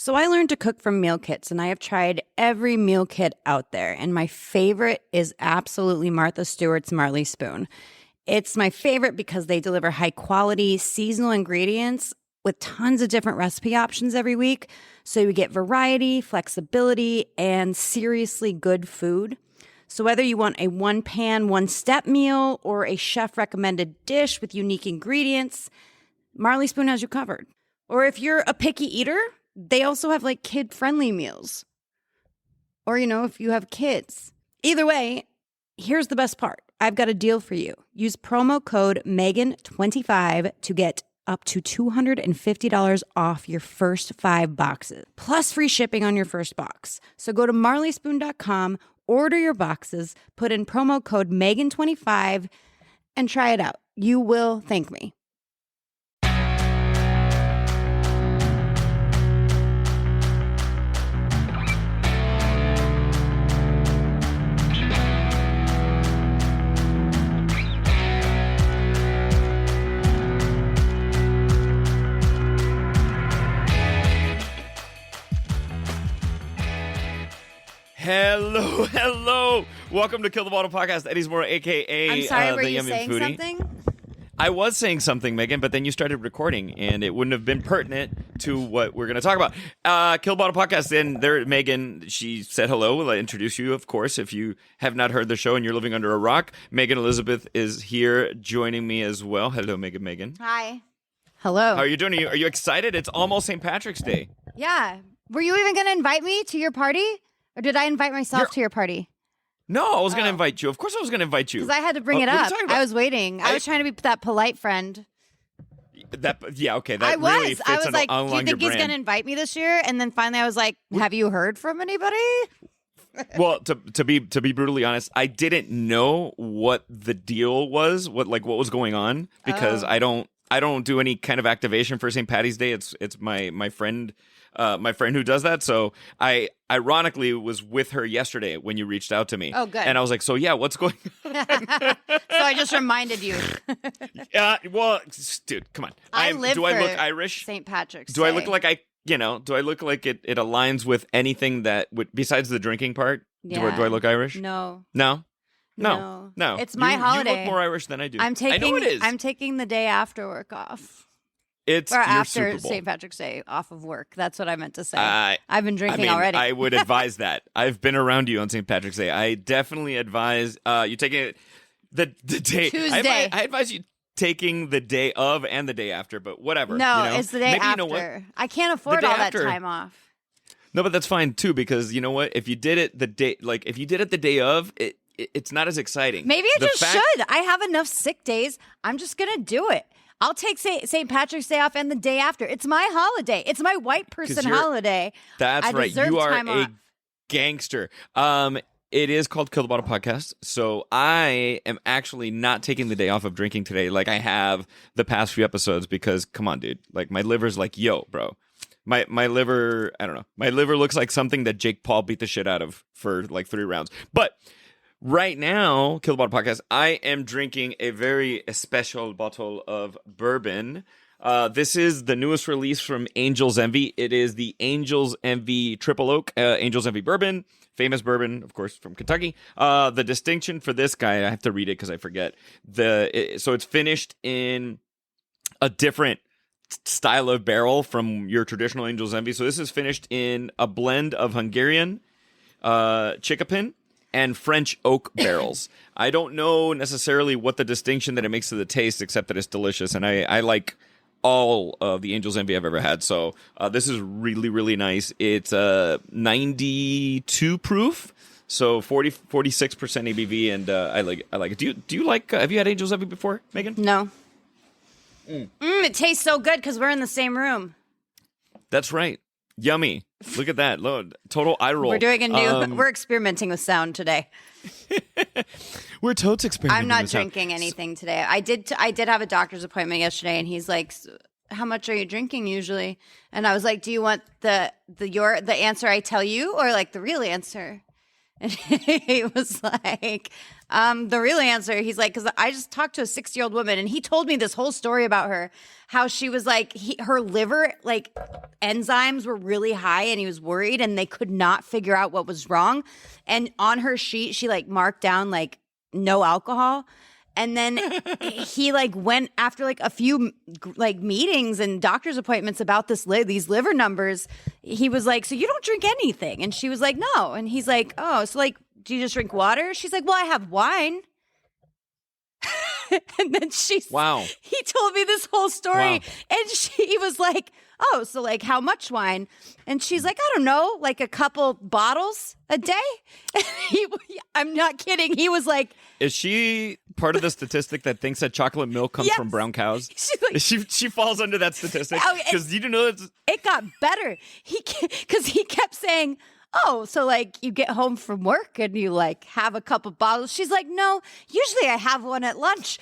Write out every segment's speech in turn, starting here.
So I learned to cook from meal kits, and I have tried every meal kit out there. And my favorite is absolutely Martha Stewart's Marley Spoon. It's my favorite because they deliver high quality, seasonal ingredients with tons of different recipe options every week. So you get variety, flexibility, and seriously good food. So whether you want a one-pan, one-step meal or a chef-recommended dish with unique ingredients, Marley Spoon has you covered. Or if you're a picky eater, they also have like kid-friendly meals. Or, if you have kids. Either way, here's the best part. I've got a deal for you. Use promo code Megan25 to get up to $250 off your first 5 boxes, plus free shipping on your first box. So go to marleyspoon.com, order your boxes, put in promo code Megan25, and try it out. You will thank me. Hello. Welcome to Kill the Bottle Podcast. Eddie's Mora, a.k.a. I'm sorry, were the you Yummy saying Foodie. something? I was saying something, Megan, but then you started recording, and it wouldn't have been pertinent to what we're going to talk about. Kill the Bottle Podcast, and there, Megan, she said hello. I'll introduce you, of course, if you have not heard the show and you're living under a rock. Megan Elizabeth is here joining me as well. Hello, Megan. Hi. Hello. How are you doing? Are you excited? It's almost St. Patrick's Day. Yeah. Were you even going to invite me to your party? Or did I invite myself to your party? No, I was going to invite you. Of course I was going to invite you. Because I had to bring it what are you up. talking about? I was waiting. I was trying to be that polite friend. That I really fits was like, do you along your think he's going to invite me this year? And then finally I was like, have you heard from anybody? Well, to be brutally honest, I didn't know what the deal was, what was going on, because I don't do any kind of activation for St. Patty's Day. It's my friend who does that. So I ironically was with her yesterday when you reached out to me. Oh, good. And I was like, so yeah, what's going on? So I just reminded you. Well, dude, come on. Do I look Irish? St. Patrick's Do Day. I look like do I look like it aligns with anything that would, besides the drinking part? Yeah. Do I look Irish? No. No. It's my holiday. You look more Irish than I do. I know it is. I'm taking the day after work off. It's or your after Super Bowl. St. Patrick's Day off of work. That's what I meant to say. I've been drinking already. I would advise that. I've been around you on St. Patrick's Day. I definitely advise you taking it the day. Tuesday. I advise you taking the day of and the day after, but whatever. No, it's the day Maybe, after. You know what? I can't afford day all after. that time off. No, but that's fine too, because you know what? If you did it the day, if you did it the day of, it's not as exciting. Maybe I should. I have enough sick days. I'm just gonna do it. I'll take St. Patrick's Day off and the day after. It's my holiday. It's my white person holiday. That's right. You are a gangster. It is called Kill the Bottle Podcast. So I am actually not taking the day off of drinking today like I have the past few episodes because, come on, dude. Like, my liver's like, yo, bro. My liver, I don't know. My liver looks like something that Jake Paul beat the shit out of for like 3 rounds. But right now, Kill the Bottle Podcast, I am drinking a very special bottle of bourbon. This is the newest release from Angel's Envy. It is the Angel's Envy Triple Oak, Angel's Envy bourbon, famous bourbon, of course, from Kentucky. The distinction for this guy, I have to read it because I forget. So it's finished in a different style of barrel from your traditional Angel's Envy. So this is finished in a blend of Hungarian Chickapin and French oak barrels. I don't know necessarily what the distinction that it makes to the taste, except that it's delicious, and I like all of the Angel's Envy I've ever had. So this is really, really nice. It's 92 proof, so 46% ABV, and I like it. Do you like? Have you had Angel's Envy before, Megan? No. It tastes so good because we're in the same room. That's right. Yummy. Look at that. Total eye roll. We're doing a new. We're experimenting with sound today. We're totes experimenting. I'm not with sound. drinking anything today. I did have a doctor's appointment yesterday, and he's like, "How much are you drinking usually?" And I was like, "Do you want the answer I tell you, or like the real answer?" And he was like, the real answer, he's like, because I just talked to a 60-year-old woman and he told me this whole story about her, how she was like, her liver, like enzymes were really high and he was worried and they could not figure out what was wrong. And on her sheet, she like marked down like no alcohol. And then he like went after like a few like meetings and doctor's appointments about these liver numbers. He was like, so you don't drink anything? And she was like, no. And he's like, oh, so like, do you just drink water? She's like, well, I have wine. And then he told me this whole story. Wow. And he was like, oh, so like how much wine? And she's like, I don't know, like a couple bottles a day. I'm not kidding. He was like, is she part of the statistic that thinks that chocolate milk comes from brown cows? She falls under that statistic because you know it got better. Because he kept saying, oh, so like you get home from work and you like have a couple bottles. She's like, no, usually I have one at lunch.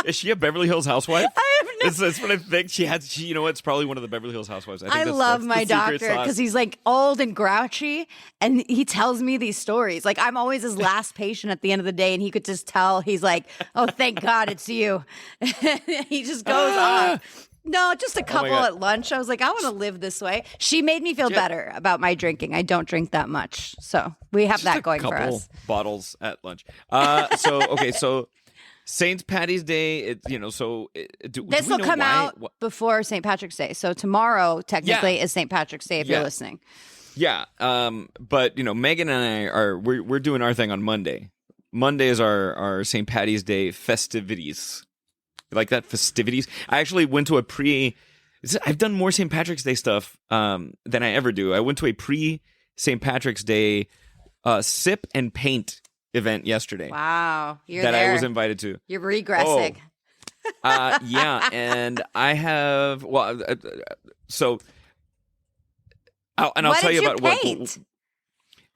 Is she a Beverly Hills housewife? I have no. That's what I think. She, you know what? It's probably one of the Beverly Hills housewives. I love my doctor because he's like old and grouchy and he tells me these stories. Like I'm always his last patient at the end of the day and he could just tell. He's like, oh, thank God it's you. He just goes on. No, just a couple at lunch. I was like, I want to live this way. She made me feel better about my drinking. I don't drink that much. So we have that going for us. Bottles at lunch. So St. Patty's Day, this will come out before St. Patrick's Day. So tomorrow, technically, is St. Patrick's Day if you're listening. Yeah. But, Megan and I we're doing our thing on Monday. Monday is our St. Patty's Day festivities. You like that? Festivities? I actually went to I've done more St. Patrick's Day stuff than I ever do. I went to a pre-St. Patrick's Day sip and paint event yesterday. Wow. I was invited to. You're regressing. Yeah, and I have I'll tell you about paint?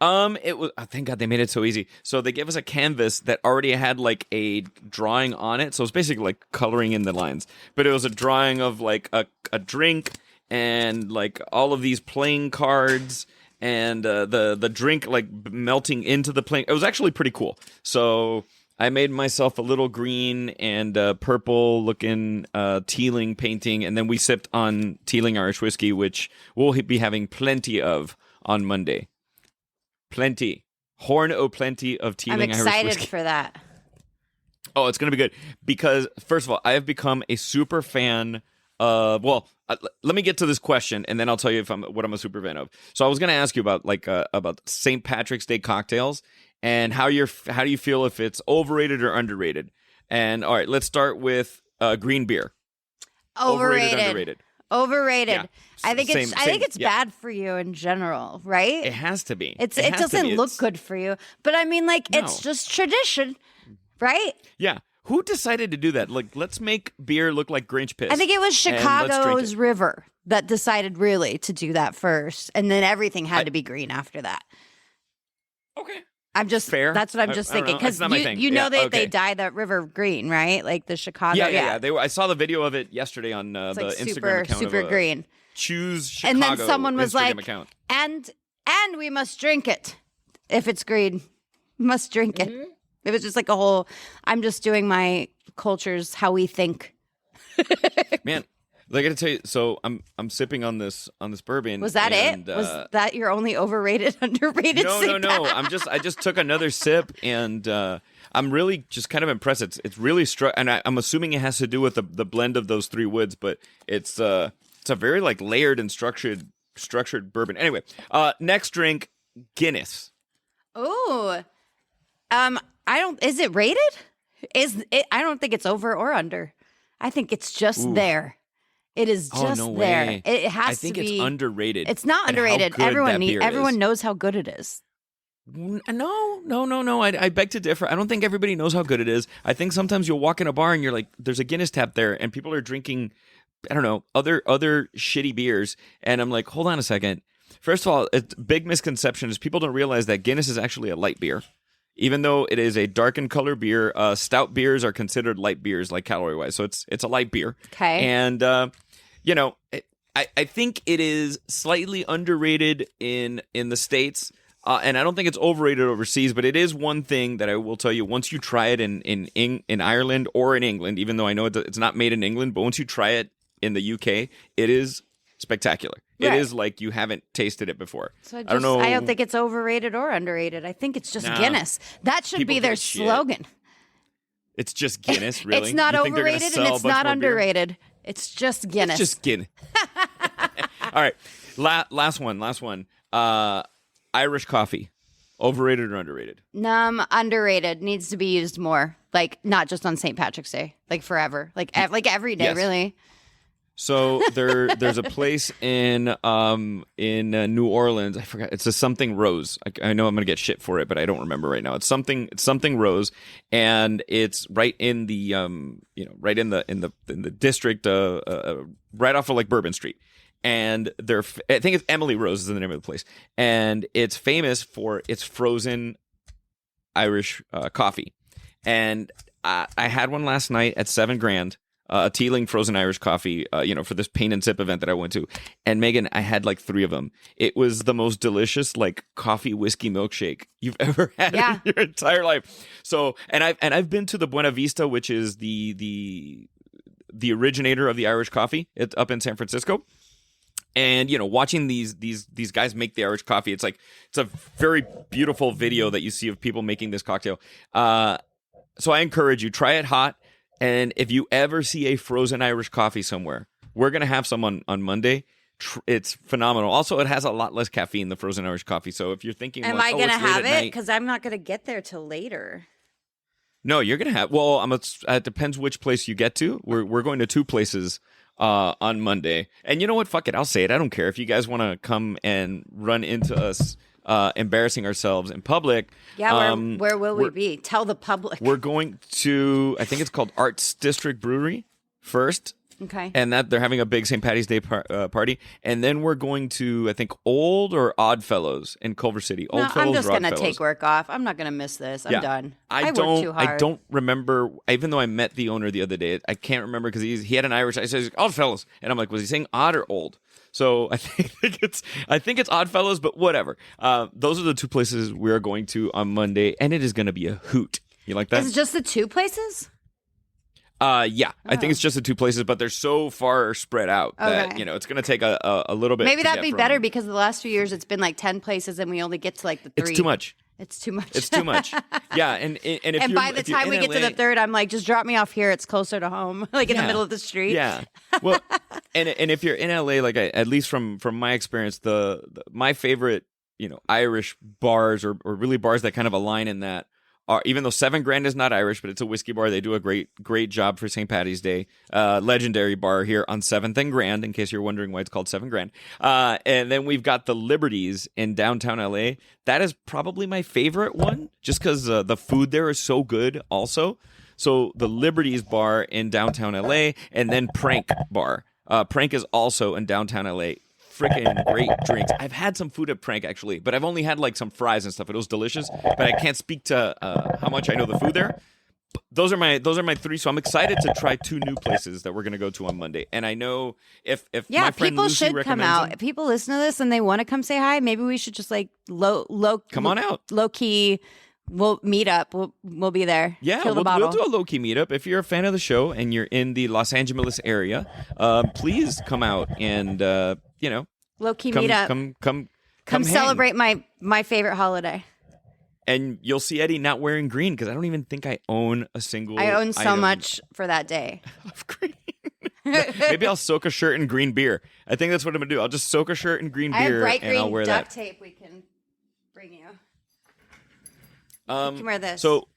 It was, thank God they made it so easy. So they gave us a canvas that already had like a drawing on it. So it's basically like coloring in the lines, but it was a drawing of like a drink and like all of these playing cards and the drink like melting into the playing. It was actually pretty cool. So I made myself a little green and purple looking Teeling painting, and then we sipped on Teeling Irish whiskey, which we'll be having plenty of on Monday. Plenty. Horn o' plenty of Teeling Irish whiskey. I'm excited for that. Oh, it's going to be good. Because, first of all, I have become a super fan of... let me get to this question, and then I'll tell you what I'm a super fan of. So I was going to ask you about St. Patrick's Day cocktails and how do you feel if it's overrated or underrated? And, all right, let's start with green beer. Overrated. Underrated. Overrated. Yeah. I think it's bad for you in general, right? It has to be. It doesn't look good for you. But I mean, like, it's just tradition, right? Yeah. Who decided to do that? Like, let's make beer look like Grinch piss. I think it was Chicago's river that decided really to do that first. And then everything had to be green after that. Okay. I'm just fair. That's what I'm just thinking because you know they dye that river green, right? Like the Chicago. Yeah. I saw the video of it yesterday on the Instagram account. Super green. Choose Chicago. And then someone was Instagram like, account. and we must drink it if it's green. Must drink it. Mm-hmm. It was just like a whole. I'm just doing my cultures how we think. Man. I got to tell you, so I'm sipping on this bourbon. Was that it? Was that your only overrated, underrated? No. I just took another sip, and I'm really just kind of impressed. It's really struck, and I'm assuming it has to do with the blend of those three woods, but it's a very like layered and structured bourbon. Anyway, next drink, Guinness. Oh, Is it rated? I don't think it's over or under. I think it's just there. It is just there. Way. It has to be. I think it's underrated. It's not underrated. Everyone knows how good it is. No. I beg to differ. I don't think everybody knows how good it is. I think sometimes you'll walk in a bar and you're like, there's a Guinness tap there, and people are drinking, I don't know, other shitty beers, and I'm like, hold on a second. First of all, a big misconception is people don't realize that Guinness is actually a light beer. Even though it is a darkened color beer, stout beers are considered light beers, like calorie-wise. So it's a light beer. Okay. And, I think it is slightly underrated in the States. And I don't think it's overrated overseas, but it is one thing that I will tell you. Once you try it in Ireland or in England, even though I know it's not made in England, but once you try it in the UK, it is spectacular. Right. It is like you haven't tasted it before. So I don't know. I don't think it's overrated or underrated. I think it's just Guinness. That should be their slogan. It's just Guinness, really? It's not overrated and it's not underrated. It's just Guinness. It's just Guinness. All right. Last one. Irish coffee. Overrated or underrated? Underrated. Needs to be used more. Like, not just on St. Patrick's Day. Like, forever. Like every day, really. So there's a place in New Orleans. I forgot. It's a something Rose. I know I'm gonna get shit for it, but I don't remember right now. It's something Rose, and it's right in the right in the district, right off of like Bourbon Street. And I think it's Emily Rose is the name of the place, and it's famous for its frozen Irish coffee. And I had one last night at $7,000. A Teeling frozen Irish coffee, for this paint and sip event that I went to. And Megan, I had like 3 of them. It was the most delicious, like coffee whiskey milkshake you've ever had in your entire life. So, and I've been to the Buena Vista, which is the originator of the Irish coffee. It's up in San Francisco. And, watching these guys make the Irish coffee, it's a very beautiful video that you see of people making this cocktail. So I encourage you, try it hot. And if you ever see a frozen Irish coffee somewhere, we're going to have some on Monday. It's phenomenal. Also, it has a lot less caffeine, the frozen Irish coffee. So if you're thinking, am I going to have it? Because I'm not going to get there till later. No, you're going to have. Well, it depends which place you get to. We're going to 2 places on Monday. And you know what? Fuck it. I'll say it. I don't care. If you guys want to come and run into us embarrassing ourselves in public. Yeah, where will we be? Tell the public. We're going to, I think it's called Arts District Brewery first. Okay. And that they're having a big St. Patty's Day party. And then we're going to, I think, Old or Odd Fellows in Culver City. I'm just going to take work off. I'm not going to miss this. I'm done. I work too hard. I don't remember, even though I met the owner the other day, I can't remember because he had an Irish, I said, Odd Fellows. And I'm like, was he saying odd or old? So I think it's Oddfellows, but whatever. Those are the 2 places we're going to on Monday, and it is going to be a hoot. You like that? Is it just the 2 places? Yeah. I think it's just the 2 places, but they're so far spread out that it's going to take a little bit. Maybe that'd be better because the last few years it's been like 10 places, and we only get to like the 3. It's too much. It's too much. It's too much. Yeah, and by the time we get to the 3rd, I'm like, just drop me off here. It's closer to home, like in the middle of the street. Yeah. Well, and if you're in LA, like at least from my experience, my favorite Irish bars or really bars that kind of align in that are, even though $7,000 is not Irish, but it's a whiskey bar. They do a great job for St. Patty's Day. Legendary bar here on 7th and Grand, in case you're wondering why it's called $7,000. And then we've got the Liberties in downtown LA. That is probably my favorite one, just because the food there is so good also. So the Liberties bar in downtown LA, and then Prank bar. Prank is also in downtown LA. Freaking great drinks. I've had some food at Prank actually, but I've only had like some fries and stuff. It was delicious, but I can't speak to how much I know the food there. Those are my 3. So I'm excited to try 2 new places that we're going to go to on Monday. And I know if my friend people Lucy should come out. If people listen to this and they want to come say hi, maybe we should just like come on out. Low key. We'll meet up. We'll be there. Yeah, we'll do a low-key meetup. If you're a fan of the show and you're in the Los Angeles area, please come out and, low-key meetup. Come celebrate my favorite holiday. And you'll see Eddie not wearing green because I don't even think I own a single I own so item much for that day. of green. Maybe I'll soak a shirt in green beer. I think that's what I'm going to do. I'll just soak a shirt in green beer and I'll wear that. I have bright green duct tape we can bring you. You can wear this. So,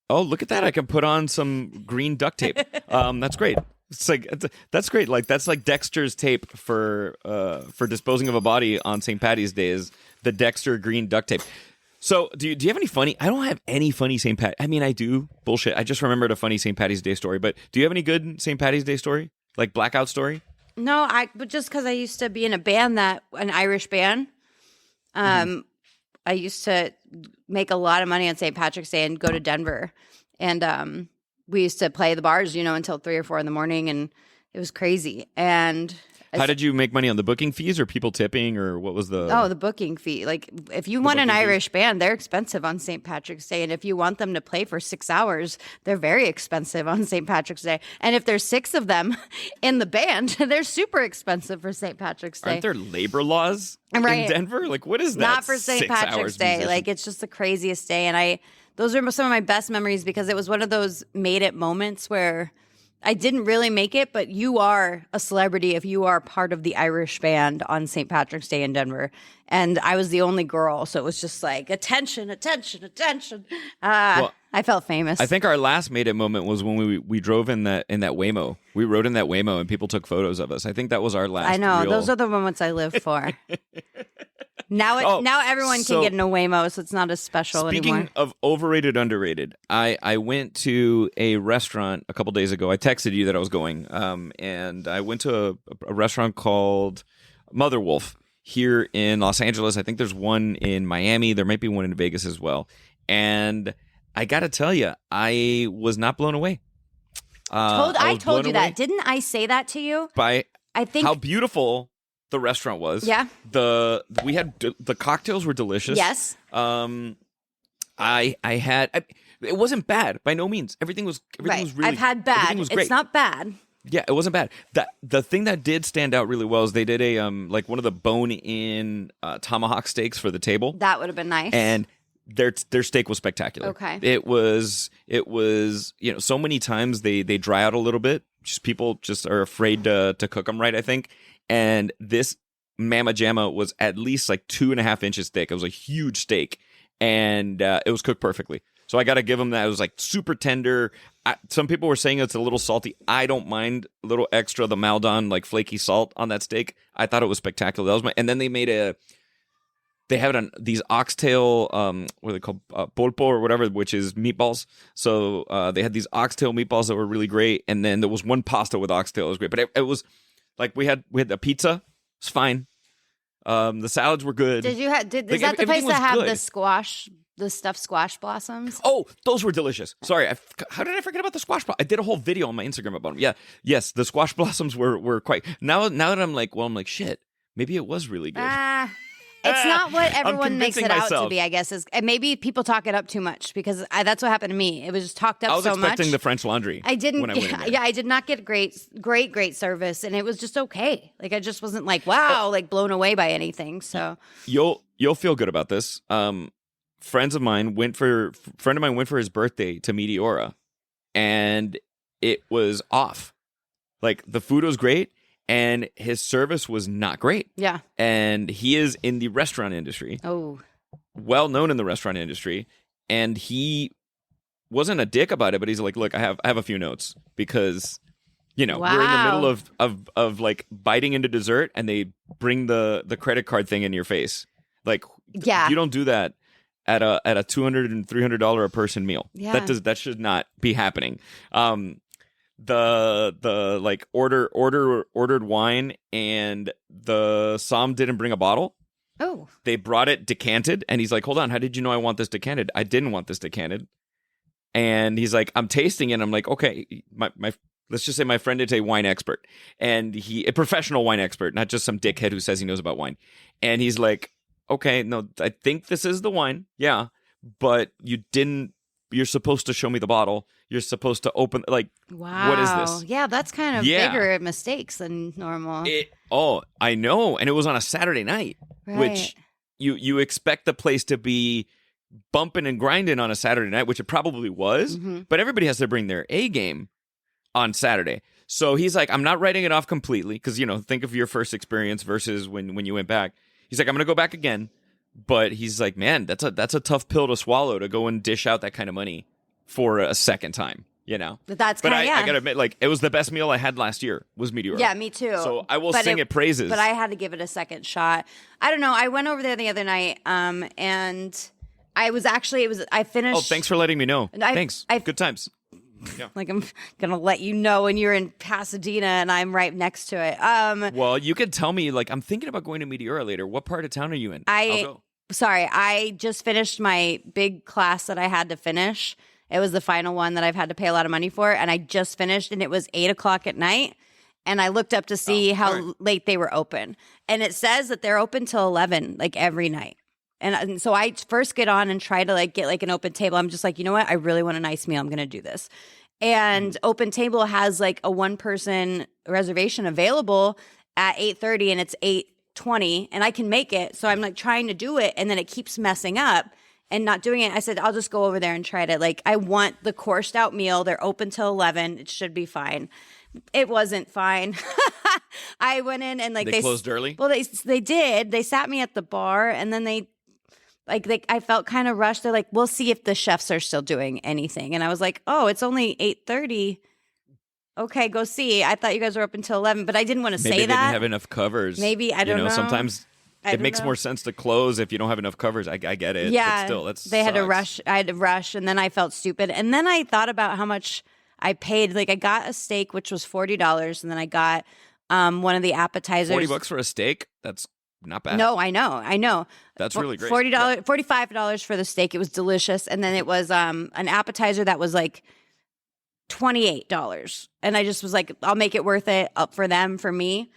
look at that! I can put on some green duct tape. That's great. That's great. Like that's like Dexter's tape for disposing of a body on St. Patty's Day is the Dexter green duct tape. So, do you have any funny? I don't have any funny St. Pat. I mean, I do. Bullshit. I just remembered a funny St. Patty's Day story. But do you have any good St. Patty's Day story? Like blackout story? No, but just because I used to be in a band an Irish band. I used to make a lot of money on St. Patrick's Day and go to Denver. And we used to play the bars, until 3 or 4 in the morning and It was crazy. And how did you make money on the booking fees or people tipping or what was the... Oh, the booking fee. Like if you want an Irish band, they're expensive on St. Patrick's Day. And if you want them to play for 6 hours, they're very expensive on St. Patrick's Day. And if there's 6 of them in the band, they're super expensive for St. Patrick's Day. Aren't there labor laws in Denver? Like what is that? Not for St. Patrick's Day. Musician? Like it's just the craziest day. And those are some of my best memories because it was one of those made it moments where I didn't really make it, but you are a celebrity if you are part of the Irish band on St. Patrick's Day in Denver. And I was the only girl, so it was just like, attention, attention, attention. Well, I felt famous. I think our last made it moment was when we drove in that Waymo. We rode in that Waymo and people took photos of us. I think that was our last. I know. Those are the moments I live for. Now everyone can get in a Waymo, so it's not as special anymore. Speaking of overrated, underrated, I went to a restaurant a couple days ago. I texted you that I was going, and I went to a restaurant called Mother Wolf here in Los Angeles. I think there's one in Miami. There might be one in Vegas as well. And I got to tell you, I was not blown away. I told you that. Didn't I say that to you? By how beautiful the restaurant was. Yeah. The cocktails were delicious. Yes. It wasn't bad by no means. Everything was really. I've had bad. It's not bad. Yeah, it wasn't bad. The thing that did stand out really well is they did a like one of the bone-in tomahawk steaks for the table. That would have been nice. And their steak was spectacular. Okay. It was so many times they dry out a little bit. Just people just are afraid to cook them right, I think. And this Mama Jamma was at least like 2.5 inches thick. It was a huge steak, and it was cooked perfectly. So I got to give them that. It was like super tender. Some people were saying it's a little salty. I don't mind a little extra the Maldon like flaky salt on that steak. I thought it was spectacular. That was and then they made they have these oxtail, what are they called? Polpo or whatever, which is meatballs. So they had these oxtail meatballs that were really great. And then there was one pasta with oxtail. It was great. But it was like we had a pizza. It's fine. The salads were good. Did you have? Is that the place that had the stuffed squash blossoms? Oh, those were delicious. Sorry, how did I forget about the squash blossoms? I did a whole video on my Instagram about them. Yeah, yes, the squash blossoms were quite. Now that I'm like, shit, maybe it was really good. It's not what everyone makes it out to be, I guess. And maybe people talk it up too much because that's what happened to me. It was just talked up so much. I was expecting the French Laundry. I didn't. I did not get great service, and it was just okay. Like I just wasn't like wow, like blown away by anything. So you'll feel good about this. Friend of mine went for his birthday to Meteora, and it was off. Like the food was great. And his service was not great. Yeah. And he is in the restaurant industry. Oh. Well known in the restaurant industry. And he wasn't a dick about it, but he's like, look, I have a few notes because, we're in the middle of like biting into dessert and they bring the credit card thing in your face. Like, you don't do that at a $200 and $300 a person meal. Yeah. That should not be happening. The like ordered wine and the som didn't bring a bottle. Oh. They brought it decanted and he's like, hold on, how did you know I want this decanted? I didn't want this decanted. And he's like, I'm tasting it. I'm like, okay, my let's just say my friend is a wine expert and a professional wine expert, not just some dickhead who says he knows about wine. And he's like, okay, no, I think this is the wine. Yeah. But you're supposed to show me the bottle. You're supposed to open, like, wow. What is this? Yeah, that's kind of bigger mistakes than normal. I know. And it was on a Saturday night, which you expect the place to be bumping and grinding on a Saturday night, which it probably was. Mm-hmm. But everybody has to bring their A game on Saturday. So he's like, I'm not writing it off completely because, think of your first experience versus when you went back. He's like, I'm going to go back again. But he's like, man, that's a tough pill to swallow to go and dish out that kind of money for a second time, But that's kind of, I gotta admit, like, it was the best meal I had last year was Meteora. Yeah, me too. So I will sing it praises. But I had to give it a second shot. I don't know. I went over there the other night, and I finished. Oh, thanks for letting me know. Thanks. Good times. Yeah. Like I'm gonna let you know when you're in Pasadena and I'm right next to it. Well, you could tell me, like, I'm thinking about going to Meteora later. What part of town are you in? I'll go. Sorry, I just finished my big class that I had to finish. It was the final one that I've had to pay a lot of money for, and I just finished, and it was 8:00 at night. and I looked up to see how late they were open. And it says that they're open till 11, like every night. And so I first get on and try to like get like an open table. I'm just like, you know what? I really want a nice meal. I'm going to do this. And Open Table has like a 1-person reservation available at 8:30 and it's 8:20 and I can make it. So I'm like trying to do it and then it keeps messing up and not doing it. I said, I'll just go over there and try to like, I want the coursed out meal. They're open till 11. It should be fine. It wasn't fine. I went in and like they closed early. Well, they did. They sat me at the bar and then I felt kind of rushed. They're like, we'll see if the chefs are still doing anything. And I was like, oh, it's only 8:30. Okay, go see. I thought you guys were up until 11, but I didn't want to say that. Maybe they didn't have enough covers. Maybe, I don't know. Sometimes it makes more sense to close if you don't have enough covers. I get it. Yeah, but still, they had to rush. I had to rush, and then I felt stupid. And then I thought about how much I paid. Like I got a steak, which was $40, and then I got one of the appetizers. $40 for a steak? That's not bad. No, I know. That's really great. $45 for the steak. It was delicious. And then it was an appetizer that was like $28. And I just was like, I'll make it worth it up for them, for me.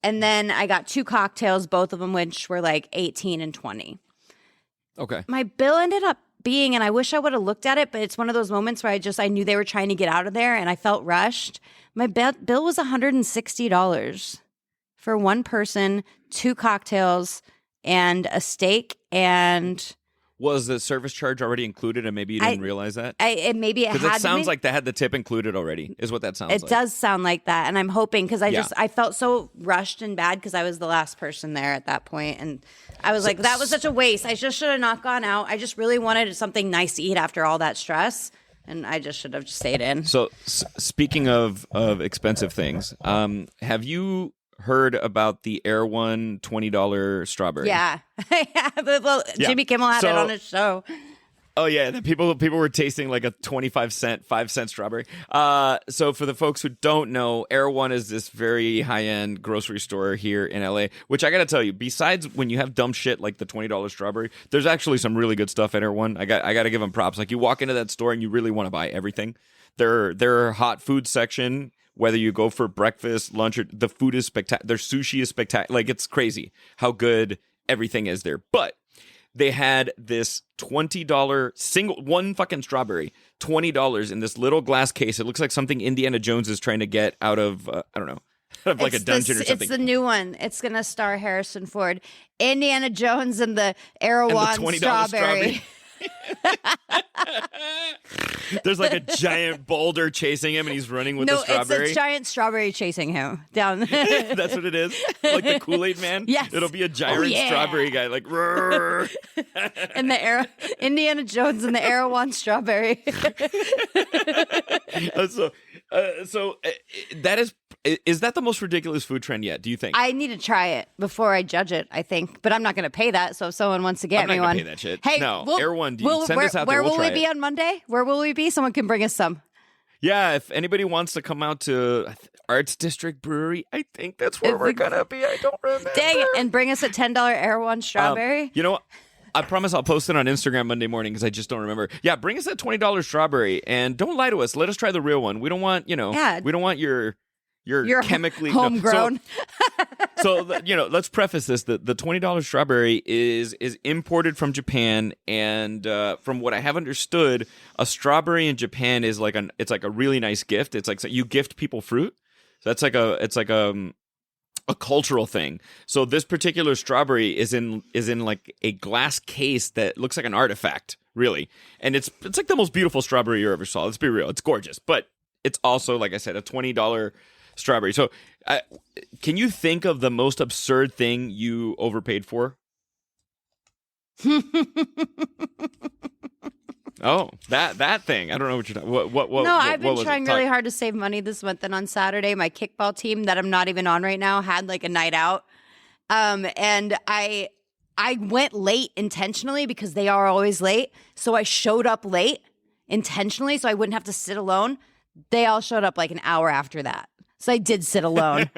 And then I got 2 cocktails, both of them, which were like 18 and 20. Okay. My bill ended up being, and I wish I would have looked at it, but it's one of those moments where I knew they were trying to get out of there and I felt rushed. My bill was $160 for 1 person, 2 cocktails, and a steak. And was the service charge already included, and maybe you didn't realize that? Maybe it had. Because it sounds like they had the tip included already. Is what that sounds like. It does sound like that, and I'm hoping because I felt so rushed and bad because I was the last person there at that point, and I was like, that was such a waste. I just should have not gone out. I just really wanted something nice to eat after all that stress. And I just should have stayed in. So, speaking of expensive things, have you heard about the Air One $20 strawberry? Yeah. Well, Jimmy Kimmel had it on his show. Oh yeah, the people were tasting like a 25-cent, 5-cent strawberry. So for the folks who don't know, Air One is this very high-end grocery store here in LA, which I got to tell you, besides when you have dumb shit like the $20 strawberry, there's actually some really good stuff at Air One. I got to give them props. Like you walk into that store and you really want to buy everything. Their hot food section, whether you go for breakfast, lunch, or the food is spectacular. Their sushi is spectacular. Like it's crazy how good everything is there. But they had this $20 one fucking strawberry, $20 in this little glass case. It looks like something Indiana Jones is trying to get out of, I don't know, out of like a dungeon or something. It's the new one. It's going to star Harrison Ford. Indiana Jones and the Erewhon strawberry. There's like a giant boulder chasing him and he's running with the strawberry. No, it's a giant strawberry chasing him down. That's what it is? Like the Kool-Aid man? Yes. It'll be a giant strawberry guy like and the Indiana Jones and the Erewhon strawberry. So that is that the most ridiculous food trend yet, do you think? I need to try it before I judge it, I think. But I'm not going to pay that, so if someone wants to get me one. I'm not going to pay that shit. Hey, no, Air One, send us out there, where we'll will try we be on Monday? Where will we be? Someone can bring us some. Yeah, if anybody wants to come out to Arts District Brewery, I think that's where we're going to be. I don't remember. Dang it, and bring us a $10 Erewhon strawberry. You know what? I promise I'll post it on Instagram Monday morning because I just don't remember. Yeah, bring us that $20 strawberry and don't lie to us. Let us try the real one. We don't want, we don't want your chemically homegrown. So let's preface this. The $20 strawberry is imported from Japan, and from what I have understood, a strawberry in Japan is it's like a really nice gift. It's like you gift people fruit. So it's like a cultural thing. So this particular strawberry is in like a glass case that looks like an artifact, really. And it's like the most beautiful strawberry you ever saw. Let's be real. It's gorgeous. But it's also, like I said, a $20 strawberry. So can you think of the most absurd thing you overpaid for? Oh, that thing. I don't know what you're talking about. No, I've been trying really hard to save money this month. And on Saturday, my kickball team that I'm not even on right now had like a night out. And I went late intentionally because they are always late. So I showed up late intentionally so I wouldn't have to sit alone. They all showed up like an hour after that. So I did sit alone.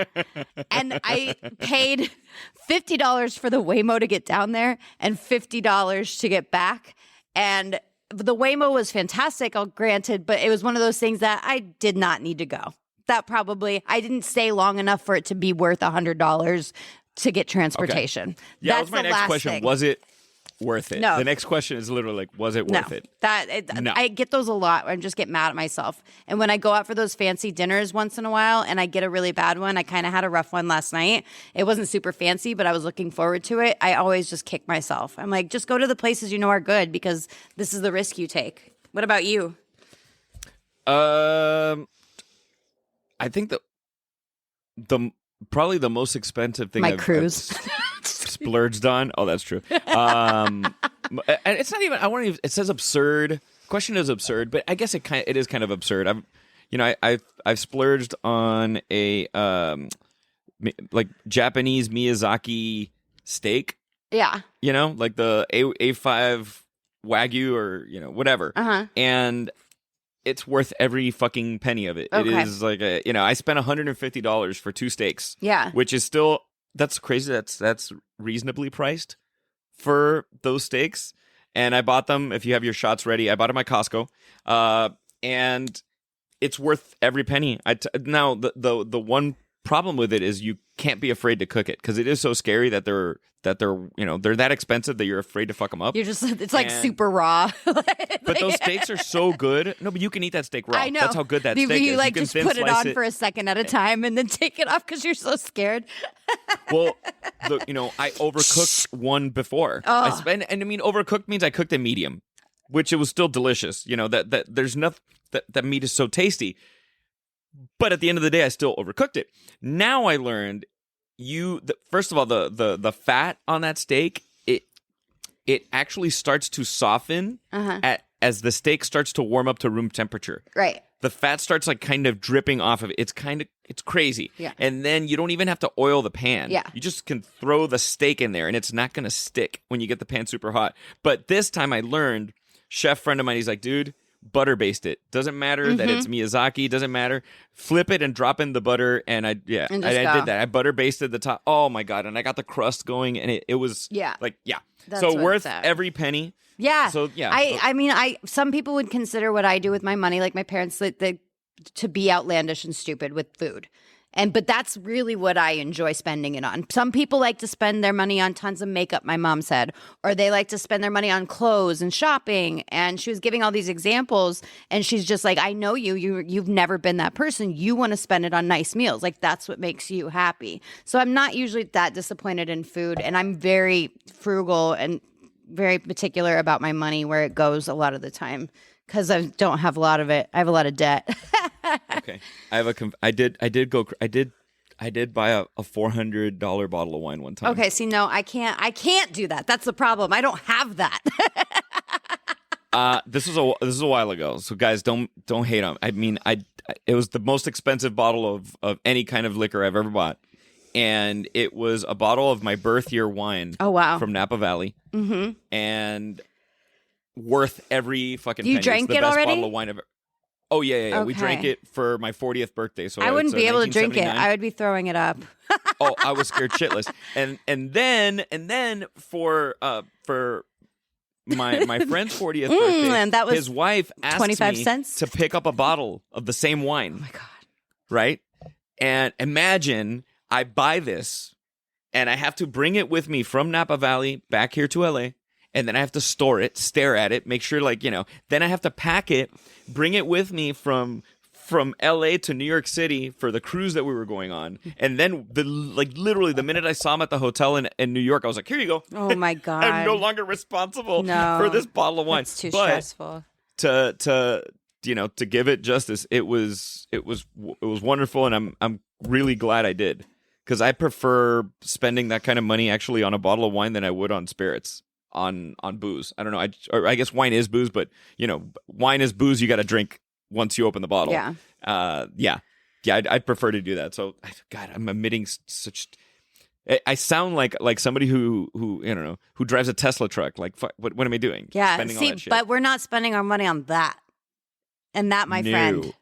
And I paid $50 for the Waymo to get down there and $50 to get back. And the Waymo was fantastic, granted, but it was one of those things that I did not need to go. that probably, I didn't stay long enough for it to be worth $100 to get transportation. Okay. Yeah, That's that was my the next last question. thing. Was it worth it? No. The next question is literally like, was it worth it? No. I get those a lot. I just get mad at myself. And when I go out for those fancy dinners once in a while and I get a really bad one, I kind of had a rough one last night. It wasn't super fancy, but I was looking forward to it. I always just kick myself. I'm like, just go to the places you know are good because this is the risk you take. What about you? I think the probably the most expensive thing I've splurged on. Oh, that's true. And it's not even. I want to. It says absurd. Question is absurd, but I guess it is kind of absurd. I've splurged on a like Japanese Miyazaki steak. Yeah. Like the A5 Wagyu or whatever. And it's worth every fucking penny of it. Okay. It is like I spent $150 for 2 steaks. Yeah. Which is still, that's crazy. That's reasonably priced for those steaks. And I bought them, if you have your shots ready, I bought them at Costco. And it's worth every penny. Now, the one problem with it is you can't be afraid to cook it because it is so scary that they're that expensive that you're afraid to fuck them up. It's like super raw. But those steaks are so good. No, but you can eat that steak raw. I know. That's how good that steak is. You like just put it on for a second at a time and then take it off because you're so scared. Well, I overcooked one before. Oh. Overcooked means I cooked it medium, which it was still delicious. That there's nothing that meat is so tasty. But at the end of the day, I still overcooked it. Now I learned first of all, the fat on that steak, it actually starts to soften as the steak starts to warm up to room temperature. Right. The fat starts like kind of dripping off of it. It's crazy. Yeah. And then you don't even have to oil the pan. Yeah. You just can throw the steak in there and it's not going to stick when you get the pan super hot. But this time I learned, chef friend of mine, he's like, dude, butter baste it. Doesn't matter that it's Miyazaki. Doesn't matter. Flip it and drop in the butter. And I did that. I butter basted the top. Oh my God. And I got the crust going and it was That's so worth every penny. Yeah. So yeah. Some people would consider what I do with my money, like my parents, to be outlandish and stupid with food. But that's really what I enjoy spending it on. Some people like to spend their money on tons of makeup, my mom said, or they like to spend their money on clothes and shopping. And she was giving all these examples, and she's just like, I know you've never been that person. You want to spend it on nice meals. Like, that's what makes you happy. So I'm not usually that disappointed in food, and I'm very frugal and very particular about my money, where it goes a lot of the time, because I don't have a lot of it. I have a lot of debt. Okay, I did buy a $400 bottle of wine one time. Okay, see, no, I can't do that. That's the problem. I don't have that. This is a while ago, so guys, don't hate on. It was the most expensive bottle of any kind of liquor I've ever bought, and it was a bottle of my birth year wine. Oh wow, from Napa Valley, and worth every fucking. You penny. drank it's the it best already? Bottle of wine ever. Oh yeah. Okay. We drank it for my 40th birthday. So I wouldn't be able to drink it. I would be throwing it up. Oh, I was scared shitless. And then for my friend's 40th birthday, and that was his wife asked 25 me cents? to pick up a bottle of the same wine. Oh my God. Right? And imagine I buy this and I have to bring it with me from Napa Valley back here to LA. And then I have to store it, stare at it, make sure then I have to pack it, bring it with me from LA to New York City for the cruise that we were going on. And then literally the minute I saw him at the hotel in New York, I was like, here you go. Oh my God. I'm no longer responsible for this bottle of wine. It's too stressful. To give it justice, it was wonderful, and I'm really glad I did, because I prefer spending that kind of money actually on a bottle of wine than I would on spirits. On booze. I don't know. I guess wine is booze, but wine is booze you got to drink once you open the bottle. Yeah. I'd prefer to do that. So, God, I'm emitting such. I sound like somebody who who drives a Tesla truck. Like, what am I doing? Yeah. Spending all that shit. But we're not spending our money on that, and that, my friend.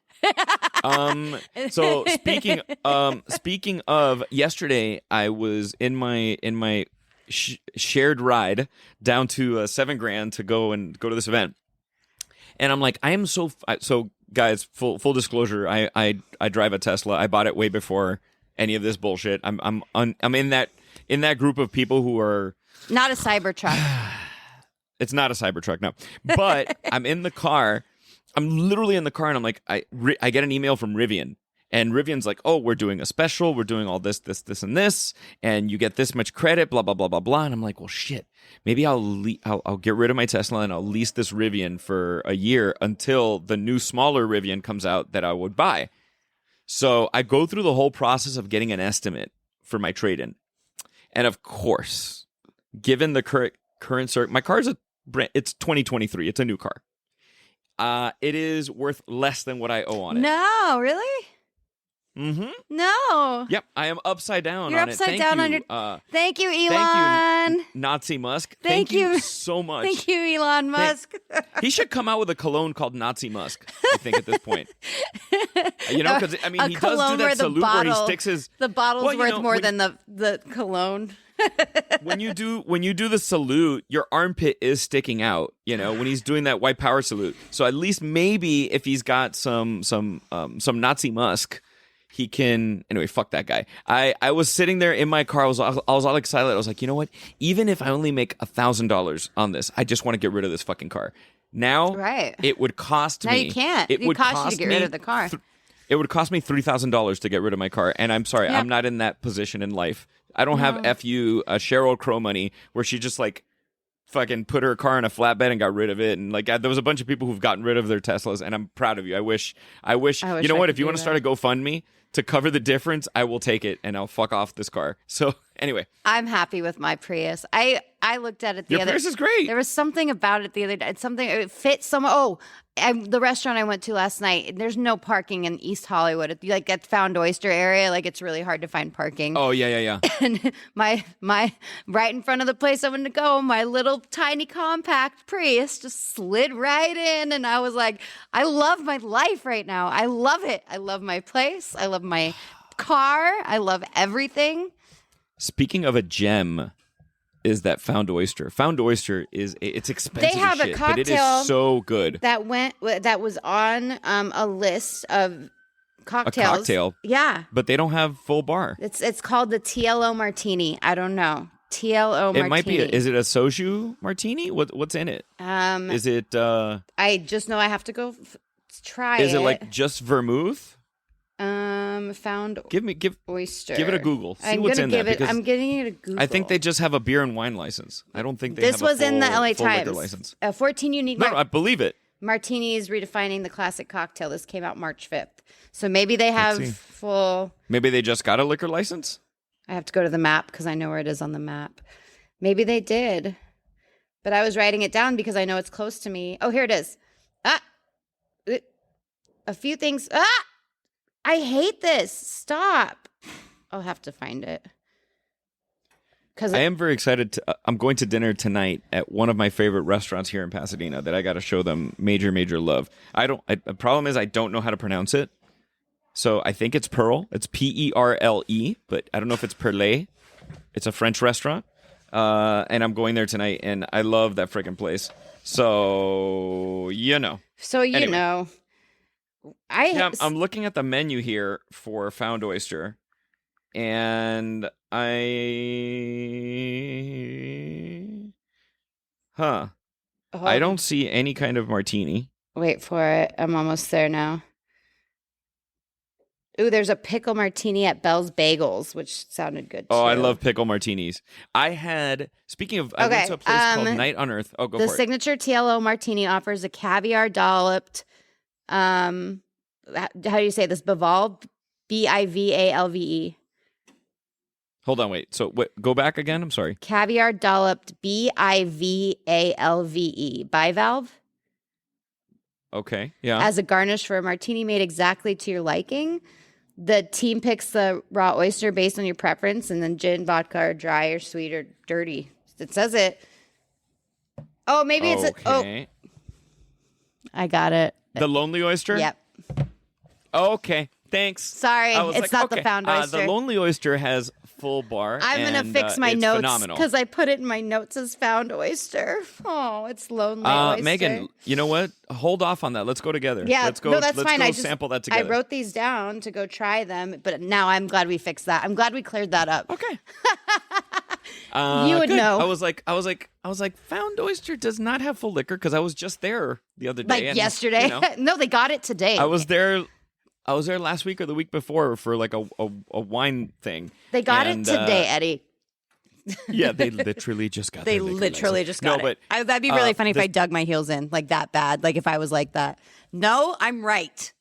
So speaking of, yesterday I was in my shared ride down to $7,000 to go to this event, and I'm like, I am so guys, full disclosure, I drive a Tesla. I bought it way before any of this bullshit. I'm in that group of people who are not a Cybertruck. It's not a Cybertruck, no. But I'm in the car. I'm literally in the car, and I'm like, I get an email from Rivian. And Rivian's like, oh, we're doing a special. We're doing all this, and this. And you get this much credit, blah, blah, blah, blah, blah. And I'm like, well, shit. Maybe I'll get rid of my Tesla and I'll lease this Rivian for a year until the new, smaller Rivian comes out that I would buy. So I go through the whole process of getting an estimate for my trade-in. And of course, given the current my car's it's 2023. It's a new car. It is worth less than what I owe on it. No, really? Mm-hmm. No. Yep, I am upside down You're on upside it. down on your... Thank you, Elon. Thank you, Nazi Musk. Thank you so much. Thank you, Elon Musk. He should come out with a cologne called Nazi Musk, I think, at this point. Because, I mean, he does do that salute where he sticks his... The bottle's worth more than the cologne. when you do the salute, your armpit is sticking out, when he's doing that white power salute. So at least maybe if he's got some Nazi Musk... he can... Anyway, fuck that guy. I was sitting there in my car. I was all excited. I was like, you know what? Even if I only make $1,000 on this, I just want to get rid of this fucking car. Now, right. It would cost me... No, you can't. It would cost you to get rid of the car. It would cost me $3,000 to get rid of my car. And I'm sorry, I'm not in that position in life. I don't have Sheryl Crow money where she just like... fucking put her car in a flatbed and got rid of it, and like there was a bunch of people who've gotten rid of their Teslas, and I'm proud of you. I wish you know what? If you want to start a GoFundMe to cover the difference, I will take it, and I'll fuck off this car. So anyway, I'm happy with my Prius. I looked at it the other. Your Prius is great. There was something about it the other day. It's something it fits some. The restaurant I went to last night. There's no parking in East Hollywood. Like at Found Oyster area, like it's really hard to find parking. Oh yeah. And my right in front of the place I wanted to go, my little tiny compact Prius just slid right in, and I was like, I love my life right now. I love it. I love my place. I love my car. I love everything. Speaking of a gem. Is that Found Oyster? Found Oyster it's expensive. They have as shit, a cocktail but it is so good. That was on a list of cocktails. A cocktail, yeah, but they don't have full bar. It's called the TLO Martini. I don't know TLO Martini. It might be. Is it a soju martini? What's in it? Is it? I just know I have to go try it. Is it like just vermouth? Found Oyster. Give it a Google. See what's in there. I'm getting it a Google. I think they just have a beer and wine license. I don't think they this have was a full, in the LA full Times. liquor license. 14 unique. No, I believe it. Martinis redefining the classic cocktail. This came out March 5th. So maybe they have full. Maybe they just got a liquor license. I have to go to the map because I know where it is on the map. Maybe they did, but I was writing it down because I know it's close to me. Oh, here it is. A few things. I hate this. Stop. I'll have to find it. I am very excited. I'm going to dinner tonight at one of my favorite restaurants here in Pasadena that I got to show them major love. The problem is I don't know how to pronounce it. So I think it's Pearl. It's Perle, but I don't know if it's Perle. It's a French restaurant. And I'm going there tonight, and I love that freaking place. So, anyway. I'm looking at the menu here for Found Oyster, and I don't see any kind of martini. Wait for it. I'm almost there now. Ooh, there's a pickle martini at Bell's Bagels, which sounded good, too. Oh, I love pickle martinis. I went to a place called Night on Earth. Oh, go for it. The signature TLO martini offers a caviar dolloped, how do you say this? Bivalve? Bivalve. Hold on, wait. So, go back again? I'm sorry. Caviar dolloped, Bivalve. Bivalve? Okay, yeah. As a garnish for a martini made exactly to your liking. The team picks the raw oyster based on your preference, and then gin, vodka, or dry, or sweet, or dirty. It says it. Oh, maybe it's okay. I got it. The Lonely Oyster? Yep. Okay, thanks. Sorry, it's not the Found Oyster. The Lonely Oyster has full bar. I'm going to fix my notes because I put it in my notes as found oyster. Oh, it's lonely oyster. Megan, you know what? Hold off on that. Let's go together. Yeah, let's go, no, that's fine. Go sample that together. I wrote these down to go try them, but now I'm glad we fixed that. I'm glad we cleared that up. Okay. You would know. I was like, found oyster does not have full liquor because I was just there the other day. Like yesterday? No, they got it today. I was there last week or the week before for like a wine thing. They got it today, Eddie. Yeah, they literally just got. They literally just got it. That'd be really funny if I dug my heels in like that bad. Like if I was like that. No, I'm right.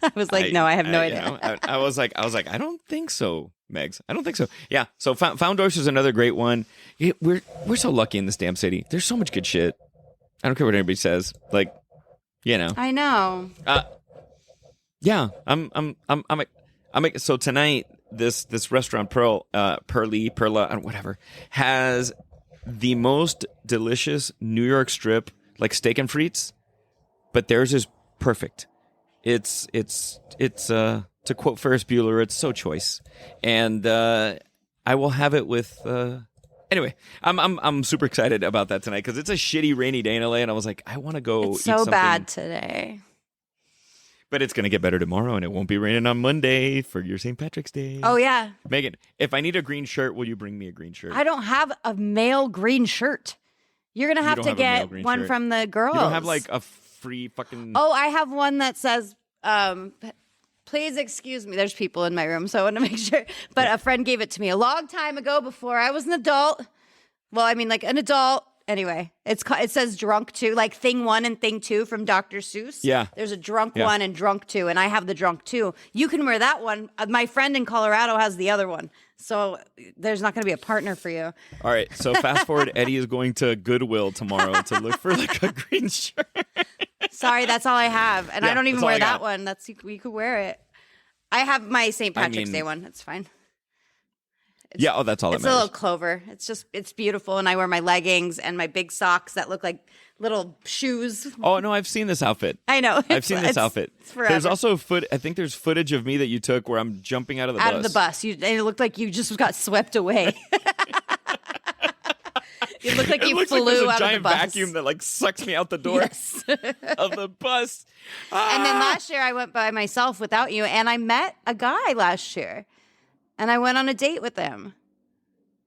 I was like, no, I have no idea. I was like, I don't think so, Megs. I don't think so. Yeah. So Found Oyster is another great one. We're so lucky in this damn city. There's so much good shit. I don't care what anybody says. Like, I know. Yeah. So tonight, this restaurant Perla, whatever, has the most delicious New York strip like steak and frites, but theirs is perfect. It's to quote Ferris Bueller, it's so choice, and I will have it with. Anyway, I'm super excited about that tonight because it's a shitty rainy day in LA, and I was like, I want to go. It's so bad today. But it's going to get better tomorrow, and it won't be raining on Monday for your St. Patrick's Day. Oh, yeah. Megan, if I need a green shirt, will you bring me a green shirt? I don't have a male green shirt. You're going to have to get one from the girls. You don't have like a free fucking... Oh, I have one that says, please excuse me. There's people in my room, so I want to make sure. But a friend gave it to me a long time ago before I was an adult. Well, I mean, like an adult. Anyway, it says drunk 2, like thing 1 and thing 2 from Dr. Seuss. Yeah. There's a drunk 1 and drunk 2, and I have the drunk 2. You can wear that one. My friend in Colorado has the other one. So there's not going to be a partner for you. All right. So fast forward, Eddie is going to Goodwill tomorrow to look for like a green shirt. Sorry, that's all I have. And I don't even wear that one. You could wear it. I have my St. Patrick's Day one. That's fine. That's all that matters. It's a little clover. It's beautiful. And I wear my leggings and my big socks that look like little shoes. Oh, no, I've seen this outfit. I know. I've seen this outfit. There's also I think there's footage of me that you took where I'm jumping out of the bus. Out of the bus. And it looked like you just got swept away. It looked like you flew like out of the bus. There's a giant vacuum that like sucks me out the door of the bus. And then last year I went by myself without you, and I met a guy last year. And I went on a date with him.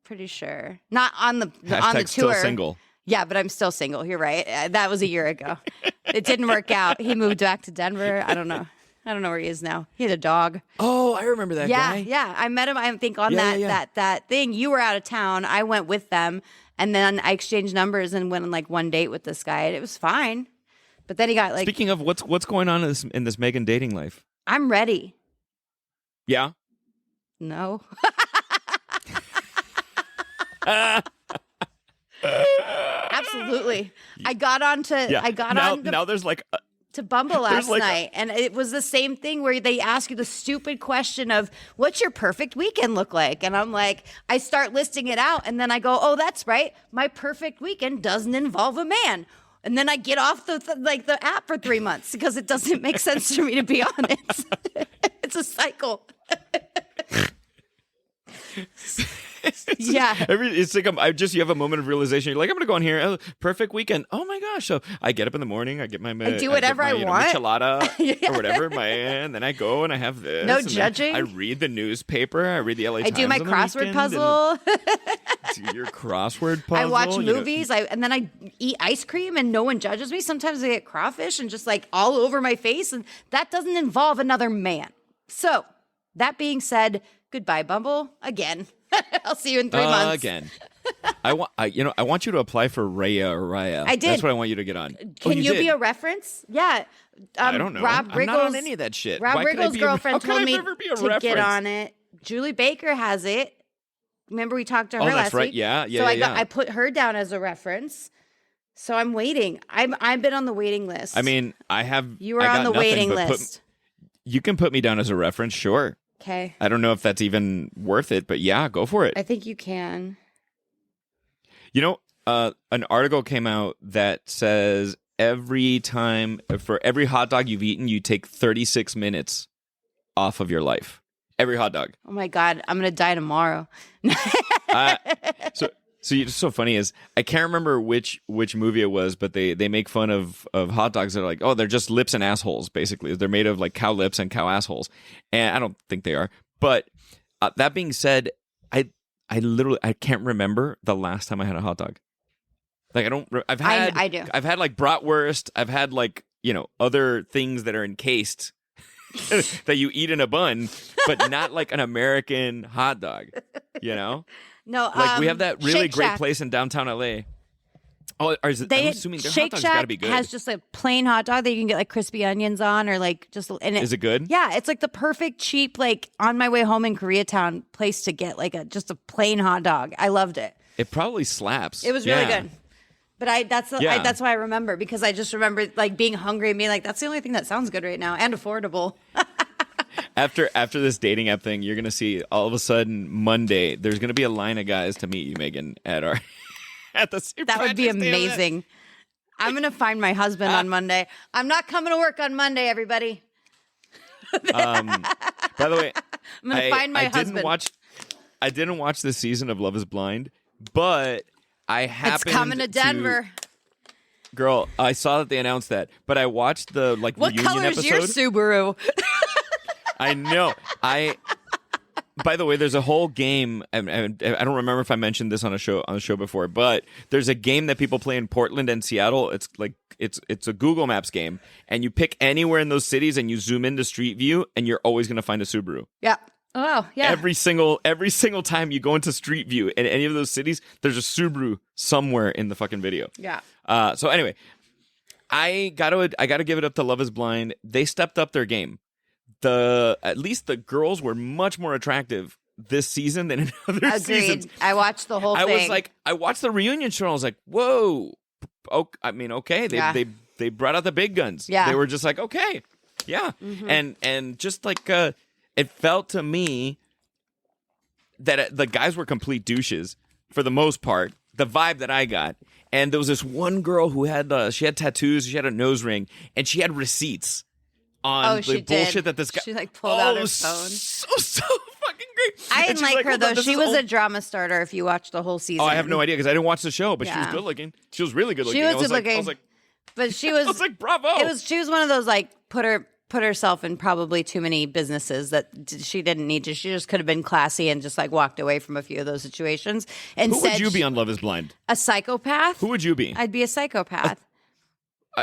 Pretty sure. Not on the tour. Still single. Yeah, but I'm still single. You're right. That was a year ago. It didn't work out. He moved back to Denver. I don't know where he is now. He had a dog. Oh, I remember that guy. Yeah. I met him, I think, on that thing. You were out of town. I went with them. And then I exchanged numbers and went on like one date with this guy. And it was fine. But then he got like... Speaking of what's going on in this Megan dating life? I'm ready. Yeah? No. Absolutely. I got on now there's like to Bumble last night, and it was the same thing where they ask you the stupid question of what's your perfect weekend look like, and I'm like, I start listing it out, and then I go, oh, that's right, my perfect weekend doesn't involve a man. And then I get off the app for 3 months because it doesn't make sense for me to be on it. It's a cycle. Yeah. It's like you have a moment of realization. You're like, I'm going to go on here. Oh, perfect weekend. Oh my gosh. So I get up in the morning. I get my I do whatever I want. Michelada or whatever. And then I go and I have this. No judging. I read the newspaper. I read the LA Times. I do my crossword puzzle. Do your crossword puzzle. I watch movies. And then I eat ice cream and no one judges me. Sometimes I get crawfish and just like all over my face. And that doesn't involve another man. So that being said, goodbye, Bumble. Again. I'll see you in 3 months. Again. I want you to apply for Raya or Raya. I did. That's what I want you to get on. Can you be a reference? Yeah. I don't know. Rob Riggles, I'm not on any of that shit. Rob Riggles' girlfriend told me to get on it. Julie Baker has it. Remember we talked to her last right. week? Yeah. So I put her down as a reference. So I'm waiting. I've been on the waiting list. I mean, You were on the waiting list. You can put me down as a reference, sure. Okay. I don't know if that's even worth it, but yeah, go for it. I think you can. You know, an article came out that says for every hot dog you've eaten, you take 36 minutes off of your life. Every hot dog. Oh my God, I'm gonna die tomorrow. So it's so funny is I can't remember which movie it was, but they make fun of hot dogs. They're like, oh, they're just lips and assholes. Basically, they're made of like cow lips and cow assholes, and I don't think they are. But that being said, I literally can't remember the last time I had a hot dog. Like I do. I've had like bratwurst. I've had like other things that are encased that you eat in a bun, but not like an American hot dog. No, like we have that really Shake great Shack. place in downtown LA. Oh, I'm assuming their Shake hot dogs Shack got to be good. has just a plain hot dog that you can get like crispy onions on, or like just. And Is it good? Yeah, it's like the perfect cheap, like on my way home in Koreatown place to get like just a plain hot dog. I loved it. It probably slaps. It was really good. But that's why I remember, because I just remember like being hungry and being like, that's the only thing that sounds good right now and affordable. After this dating app thing, you're gonna see all of a sudden Monday there's gonna be a line of guys to meet you, Megan, at our at the St. That would be Patrick's Day event. amazing. I'm gonna find my husband on Monday. I'm not coming to work on Monday, everybody. By the way, I'm gonna find my husband. I didn't watch this season of Love Is Blind, but I happened. It's coming to Denver. Girl, I saw that they announced that, but I watched the What reunion color is episode. your Subaru? I know. By the way, there's a whole game, and I don't remember if I mentioned this on the show before, but there's a game that people play in Portland and Seattle. It's like it's a Google Maps game, and you pick anywhere in those cities and you zoom into Street View, and you're always going to find a Subaru. Yeah. Oh, yeah. Every single time you go into Street View in any of those cities, there's a Subaru somewhere in the fucking video. Yeah. So anyway, I gotta give it up to Love Is Blind. They stepped up their game. At least the girls were much more attractive this season than in other seasons. I watched the whole thing. I was like, I watched the reunion show and I was like, whoa. Okay, they brought out the big guns. Yeah. They were just like, okay. Yeah. Mm-hmm. And just like it felt to me that the guys were complete douches for the most part. The vibe that I got. And there was this one girl who had she had tattoos, she had a nose ring, and she had receipts on the bullshit that this guy. She like pulled out her phone. So fucking great. I didn't like her though. She was a drama starter. If you watched the whole season. Oh, I have no idea because I didn't watch the show, but she was good looking. She was really good looking. She was good looking. I was like, but she was. I was like, bravo. She was one of those like put herself in probably too many businesses that she didn't need to. She just could have been classy and just like walked away from a few of those situations. And who would you be on Love Is Blind? A psychopath. Who would you be? I'd be a psychopath.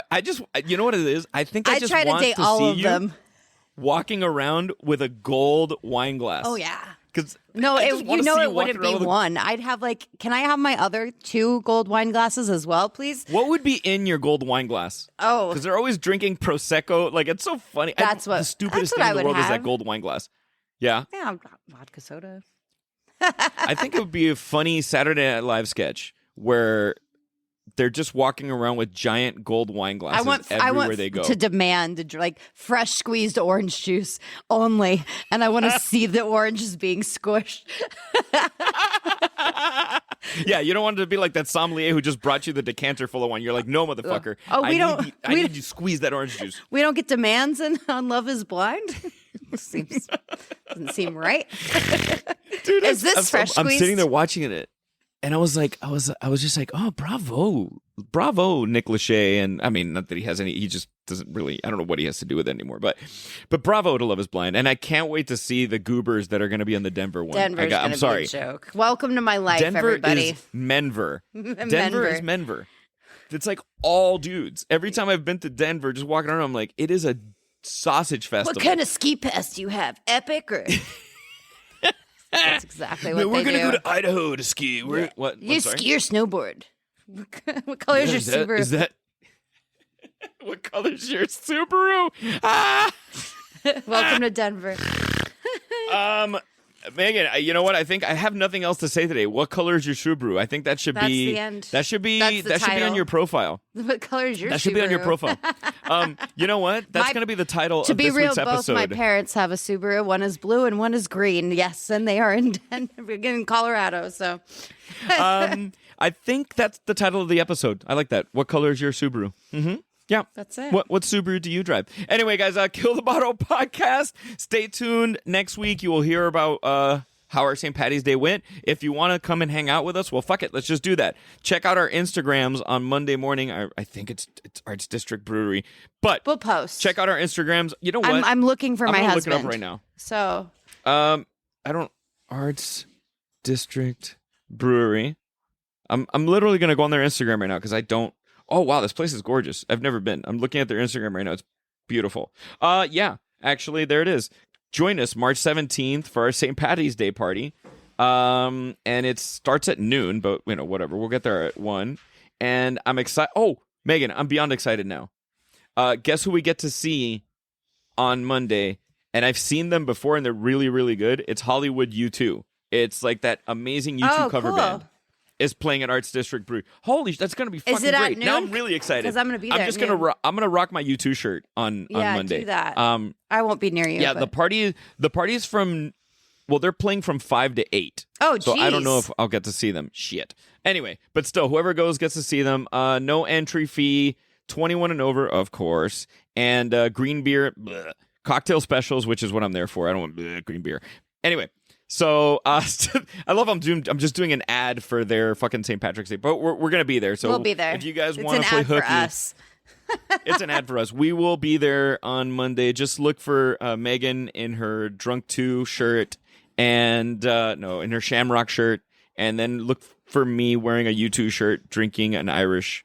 I just, you know what it is? I think I just try to want date to all see of you them. Walking around with a gold wine glass. Oh yeah. Because it wouldn't be one. I'd have like, can I have my other 2 gold wine glasses as well, please? What would be in your gold wine glass? Oh, because they're always drinking prosecco. Like it's so funny. The stupidest thing in the world is that gold wine glass. Yeah. Yeah, vodka soda. I think it would be a funny Saturday Night Live sketch where they're just walking around with giant gold wine glasses everywhere they go. To demand like fresh squeezed orange juice only, and I want to see the oranges being squished. Yeah, you don't want it to be like that sommelier who just brought you the decanter full of wine. You're like, no, motherfucker. Oh, I need you to squeeze that orange juice. We don't get demands on Love Is Blind. Doesn't seem right. Dude, is this fresh squeezed? I'm sitting there watching it. And I was just like, oh, bravo, Nick Lachey. And I mean, not that he has any, he just doesn't really, I don't know what he has to do with it anymore, but bravo to Love Is Blind. And I can't wait to see the goobers that are going to be on the Denver one. I'm sorry. Be a joke. Welcome to my life, Denver everybody. Is Menver. Denver is Menver. It's like all dudes. Every time I've been to Denver, just walking around, I'm like, it is a sausage festival. What kind of ski pass do you have? Epic or? That's exactly what we're they gonna do. go to Idaho to ski. What? You ski or snowboard? What color is your Subaru? Is that? What color is your Subaru? Ah! Welcome to Denver. Megan, you know what? I think I have nothing else to say today. What color is your Subaru? I think that should be the end. That should be on your profile. What color is your Subaru? That should be on your profile. You know what? That's going to be the title of this week's episode. To be real, both my parents have a Subaru. One is blue and one is green. Yes, and they are in Denver, in Colorado. So, I think that's the title of the episode. I like that. What color is your Subaru? Mm-hmm. Yeah. That's it. What Subaru do you drive? Anyway, guys, Kill the Bottle podcast. Stay tuned. Next week, you will hear about how our St. Patty's Day went. If you want to come and hang out with us, well, fuck it. Let's just do that. Check out our Instagrams on Monday morning. I think it's Arts District Brewery. But we'll post. Check out our Instagrams. You know what? I'm looking for my husband. Look it up right now. So. I don't. Arts District Brewery. I'm literally going to go on their Instagram right now because I don't. Oh, wow, this place is gorgeous. I've never been. I'm looking at their Instagram right now. It's beautiful. Yeah, actually, there it is. Join us March 17th for our St. Patty's Day party. And it starts at noon, but, whatever. We'll get there at 1. And I'm excited. Oh, Megan, I'm beyond excited now. Guess who we get to see on Monday? And I've seen them before, and they're really, really good. It's Hollywood U2. It's like that amazing U2 cover band. Is playing at Arts District Brewery. Holy, that's going to be fucking great. At noon? Now I'm really excited. Because I'm going to be there. I'm going to rock my U2 shirt on Monday. Do that. I won't be near you. Yeah, but... the party is from, well, they're playing from 5 to 8. Oh, geez. So I don't know if I'll get to see them. Shit. Anyway, but still, whoever goes gets to see them. No entry fee, 21 and over, of course, and green beer, bleh. Cocktail specials, which is what I'm there for. I don't want green beer. Anyway. So I love I'm just doing an ad for their fucking St. Patrick's Day, but we're gonna be there. So we'll be there. If you guys want to play hooky, it's an ad for us. We will be there on Monday. Just look for Megan in her Drunk 2 shirt and in her Shamrock shirt, and then look for me wearing a U2 shirt, drinking an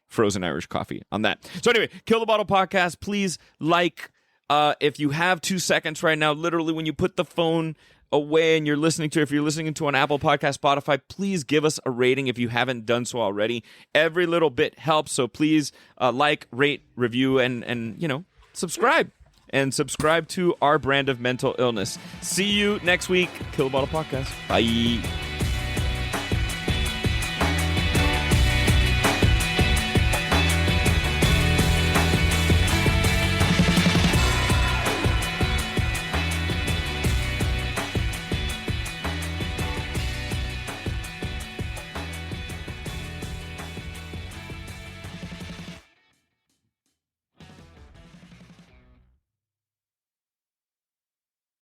frozen Irish coffee on that. So anyway, Kill the Bottle podcast. Please like if you have 2 seconds right now. Literally, when you put the phone away and if you're listening to an Apple Podcast, Spotify, please give us a rating if you haven't done so already. Every little bit helps, so please like, rate, review, and subscribe. And subscribe to our brand of mental illness. See you next week. Kill the Bottle Podcast. Bye.